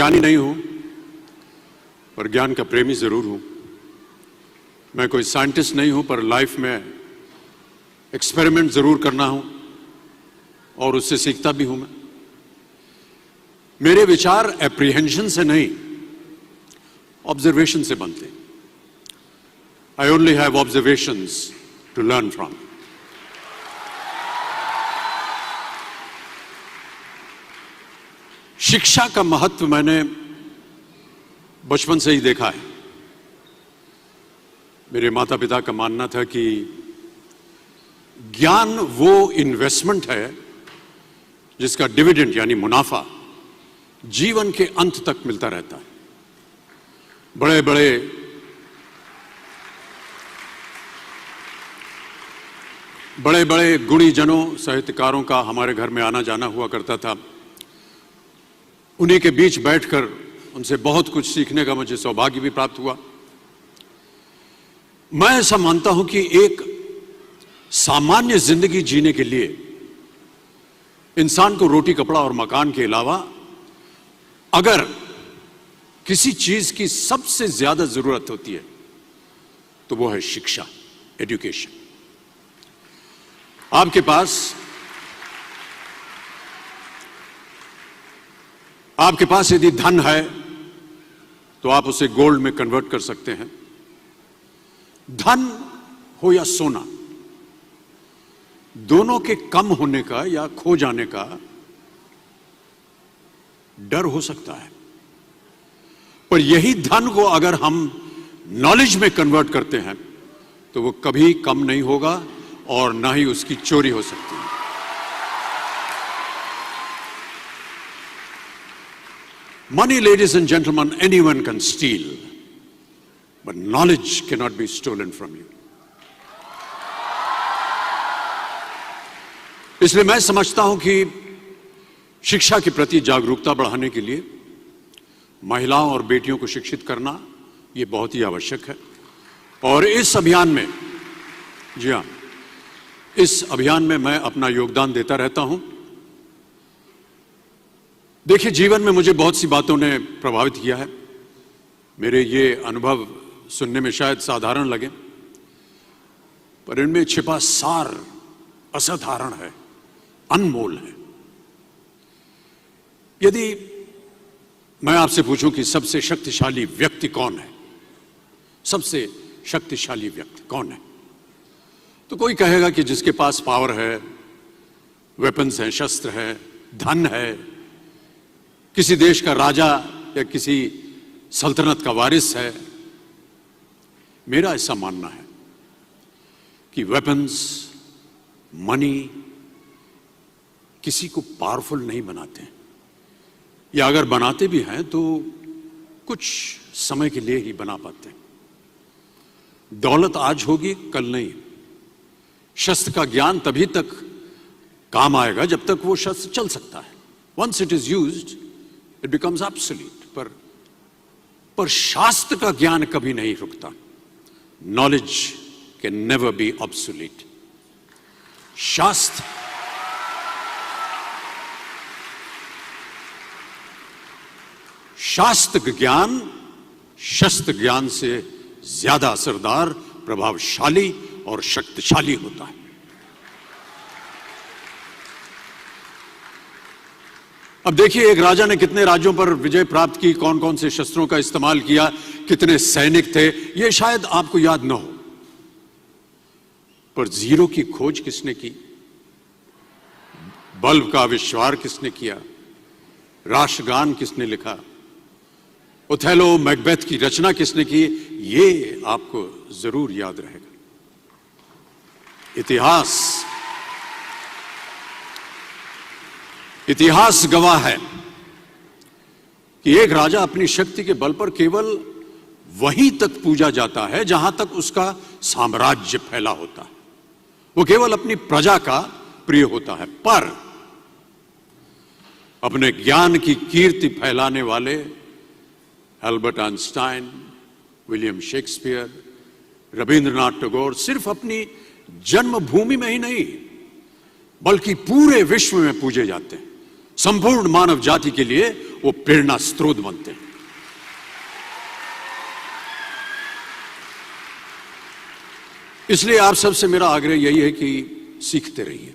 ज्ञानी नहीं हूं, पर ज्ञान का प्रेमी जरूर हूं। मैं कोई साइंटिस्ट नहीं हूं, पर लाइफ में एक्सपेरिमेंट जरूर करना हूं और उससे सीखता भी हूं। मेरे विचार एप्रीहेंशन से नहीं, ऑब्जर्वेशन से बनते। I only have observations to learn from. शिक्षा का महत्व मैंने बचपन से ही देखा है। मेरे माता पिता का मानना था कि ज्ञान वो इन्वेस्टमेंट है जिसका डिविडेंड यानी मुनाफा जीवन के अंत तक मिलता रहता है। बड़े बड़े गुणीजनों, साहित्यकारों का हमारे घर में आना जाना हुआ करता था। उन्हीं के बीच बैठकर उनसे बहुत कुछ सीखने का मुझे सौभाग्य भी प्राप्त हुआ। मैं ऐसा मानता हूं कि एक सामान्य जिंदगी जीने के लिए इंसान को रोटी, कपड़ा और मकान के अलावा अगर किसी चीज की सबसे ज्यादा जरूरत होती है तो वो है शिक्षा, एजुकेशन। आपके पास यदि धन है तो आप उसे गोल्ड में कन्वर्ट कर सकते हैं। धन हो या सोना, दोनों के कम होने का या खो जाने का डर हो सकता है, पर यही धन को अगर हम नॉलेज में कन्वर्ट करते हैं तो वो कभी कम नहीं होगा और ना ही उसकी चोरी हो सकती है। Money, ladies and gentlemen, anyone can steal, but knowledge cannot be stolen from you. इसलिए मैं समझता हूं कि शिक्षा के प्रति जागरूकता बढ़ाने के लिए महिलाओं और बेटियों को शिक्षित करना यह बहुत ही आवश्यक है। और इस अभियान में, जी हां, इस अभियान में मैं अपना योगदान देता रहता हूं। देखिए, जीवन में मुझे बहुत सी बातों ने प्रभावित किया है। मेरे ये अनुभव सुनने में शायद साधारण लगे, पर इनमें छिपा सार असाधारण है, अनमोल है। यदि मैं आपसे पूछूं कि सबसे शक्तिशाली व्यक्ति कौन है, सबसे शक्तिशाली व्यक्ति कौन है, तो कोई कहेगा कि जिसके पास पावर है, वेपन्स हैं, शस्त्र है, धन है, किसी देश का राजा या किसी सल्तनत का वारिस है। मेरा ऐसा मानना है कि वेपन्स, मनी किसी को पावरफुल नहीं बनाते, या अगर बनाते भी हैं तो कुछ समय के लिए ही बना पाते हैं। दौलत आज होगी, कल नहीं। शस्त्र का ज्ञान तभी तक काम आएगा जब तक वो शस्त्र चल सकता है। Once it is used, it becomes obsolete. पर शास्त्र का ज्ञान कभी नहीं रुकता। Knowledge can never be obsolete. शास्त्र ज्ञान शस्त्र ज्ञान से ज्यादा असरदार, प्रभावशाली और शक्तिशाली होता है। अब देखिए, एक राजा ने कितने राज्यों पर विजय प्राप्त की, कौन कौन से शस्त्रों का इस्तेमाल किया, कितने सैनिक थे, यह शायद आपको याद न हो, पर जीरो की खोज किसने की, बल्ब का आविष्कार किसने किया, राष्ट्रगान किसने लिखा, ओथेलो, मैकबेथ की रचना किसने की, ये आपको जरूर याद रहेगा। इतिहास गवाह है कि एक राजा अपनी शक्ति के बल पर केवल वहीं तक पूजा जाता है जहां तक उसका साम्राज्य फैला होता है। वो केवल अपनी प्रजा का प्रिय होता है। पर अपने ज्ञान की कीर्ति फैलाने वाले Albert Einstein, William Shakespeare, Rabindranath Tagore सिर्फ अपनी जन्मभूमि में ही नहीं बल्कि पूरे विश्व में पूजे जाते हैं। संपूर्ण मानव जाति के लिए वो प्रेरणा स्रोत बनते हैं। इसलिए आप सबसे मेरा आग्रह यही है कि सीखते रहिए,